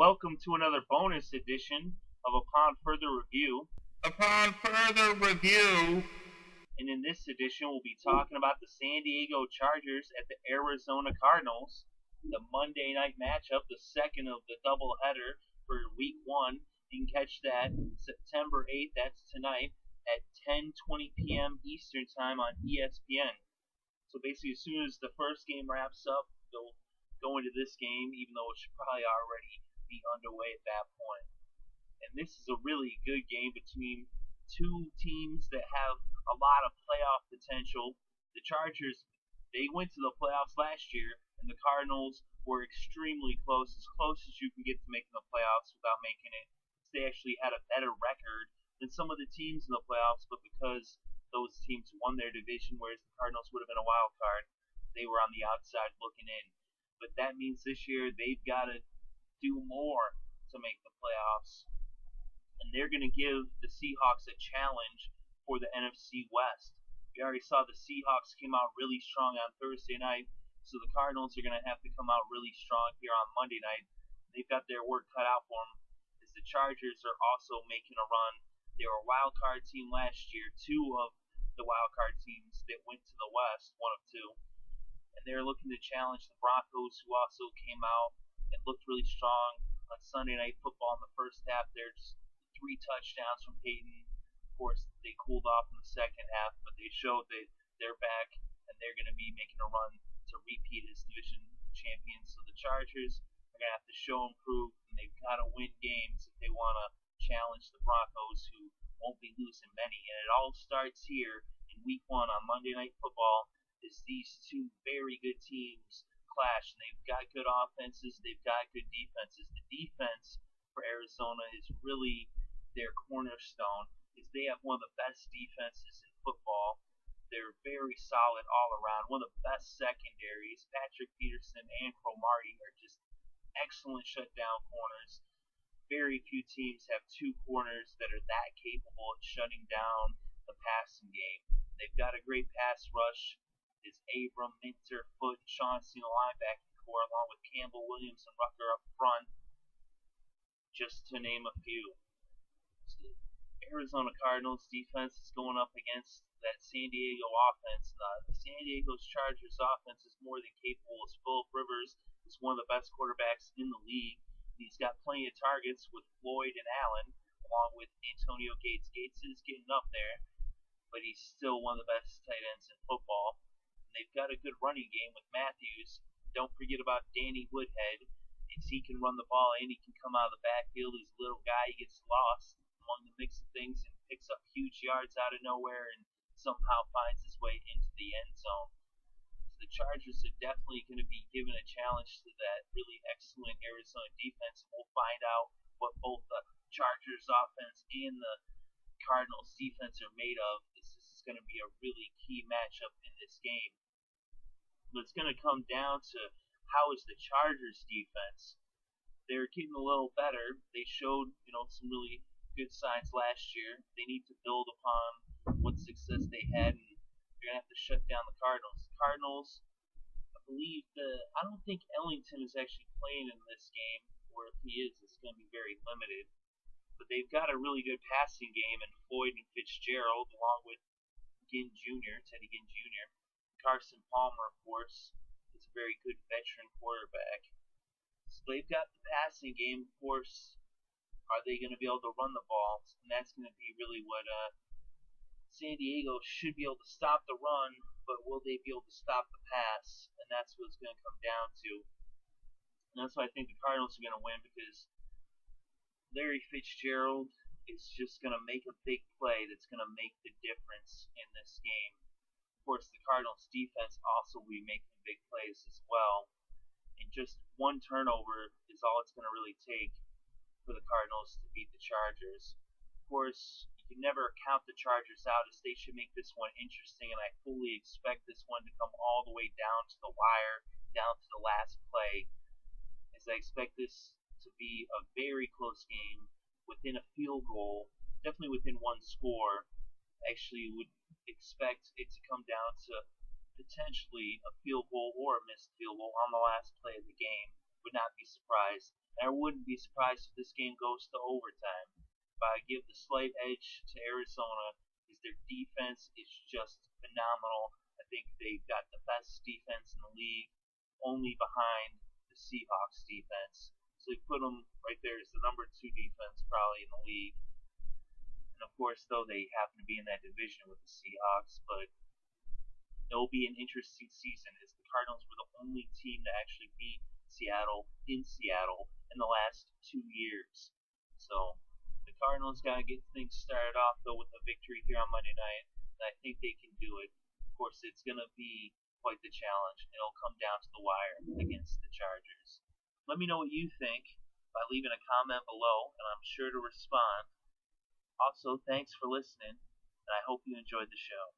Welcome to another bonus edition of Upon Further Review. Upon further review, And in this edition, we'll be talking about the San Diego Chargers at the Arizona Cardinals, the Monday night matchup, the second of the doubleheader for Week 1. You can catch that September 8th, that's tonight, at 10:20 p.m. Eastern Time on ESPN. So basically, as soon as the first game wraps up, they'll go into this game, even though it should probably already be underway at that point. And this is a really good game between two teams that have a lot of playoff potential. The Chargers, they went to the playoffs last year, and the Cardinals were extremely close as you can get to making the playoffs without making it. They actually had a better record than some of the teams in the playoffs, but because those teams won their division, whereas the Cardinals would have been a wild card, they were on the outside looking in. But that means this year they've got to do more to make the playoffs. And they're going to give the Seahawks a challenge for the NFC West. We already saw the Seahawks came out really strong on Thursday night, so the Cardinals are going to have to come out really strong here on Monday night. They've got their work cut out for them, as the Chargers are also making a run. They were a wild card team last year, two of the wild card teams that went to the West, one of two. And they're looking to challenge the Broncos, who also came out and looked really strong on Sunday Night Football in the first half. There's 3 touchdowns from Peyton. Of course, they cooled off in the second half, but they showed that they're back and they're going to be making a run to repeat as division champions. So the Chargers are going to have to show and prove, and they've got to win games if they want to challenge the Broncos, who won't be losing many. And it all starts here in Week 1 on Monday Night Football, as these two very good teams clash. And they've got good offenses, they've got good defenses. The defense for Arizona is really their cornerstone, is they have one of the best defenses in football. They're very solid all around, one of the best secondaries. Patrick Peterson and Cromartie are just excellent shutdown corners. Very few teams have 2 corners that are that capable of shutting down the passing game. They've got a great pass rush. It's Abram, Minter, Foot, and Chauncey in the linebacking core, along with Campbell, Williams, and Rucker up front, just to name a few. So the Arizona Cardinals defense is going up against that San Diego offense. The San Diego Chargers offense is more than capable, as Phillip Rivers is one of the best quarterbacks in the league. He's got plenty of targets with Floyd and Allen, along with Antonio Gates. Gates is getting up there, but he's still one of the best tight ends in football. And they've got a good running game with Matthews. Don't forget about Danny Woodhead, as he can run the ball and he can come out of the backfield. He's a little guy, he gets lost among the mix of things and picks up huge yards out of nowhere and somehow finds his way into the end zone. So the Chargers are definitely going to be given a challenge to that really excellent Arizona defense. We'll find out what both the Chargers offense and the Cardinals defense are made of. This is going to be a really key matchup in this game. But it's going to come down to how is the Chargers defense. They're getting a little better. They showed, some really good signs last year. They need to build upon what success they had, and they're gonna have to shut down the Cardinals. The Cardinals, I don't think Ellington is actually playing in this game, or if he is, it's gonna be very limited. But they've got a really good passing game in Floyd and Fitzgerald, along with Teddy Ginn Jr. Carson Palmer, of course, is a very good veteran quarterback. So they've got the passing game, of course. Are they going to be able to run the ball? And that's going to be really what San Diego should be able to stop the run, but will they be able to stop the pass? And that's what it's going to come down to. And that's why I think the Cardinals are going to win, because Larry Fitzgerald is just going to make a big play that's going to make the difference in this game. Of course, the Cardinals defense also will be making big plays as well. And just one turnover is all it's going to really take for the Cardinals to beat the Chargers. Of course, you can never count the Chargers out, as they should make this one interesting, and I fully expect this one to come all the way down to the wire, down to the last play, as I expect this to be a very close game, within a field goal, definitely within one score. I actually would expect it to come down to potentially a field goal or a missed field goal on the last play of the game. Would not be surprised. And I wouldn't be surprised if this game goes to overtime. But I give the slight edge to Arizona is their defense is just phenomenal. I think they've got the best defense in the league, only behind the Seahawks defense. So you put them right there as the number 2 defense probably in the league. And of course, though, they happen to be in that division with the Seahawks, but it'll be an interesting season as the Cardinals were the only team to actually beat Seattle in Seattle in the last 2 years. So the Cardinals got to get things started off though with a victory here on Monday night, and I think they can do it. Of course, it's going to be quite the challenge. It'll come down to the wire against the Chargers. Let me know what you think by leaving a comment below, and I'm sure to respond. Also, thanks for listening, and I hope you enjoyed the show.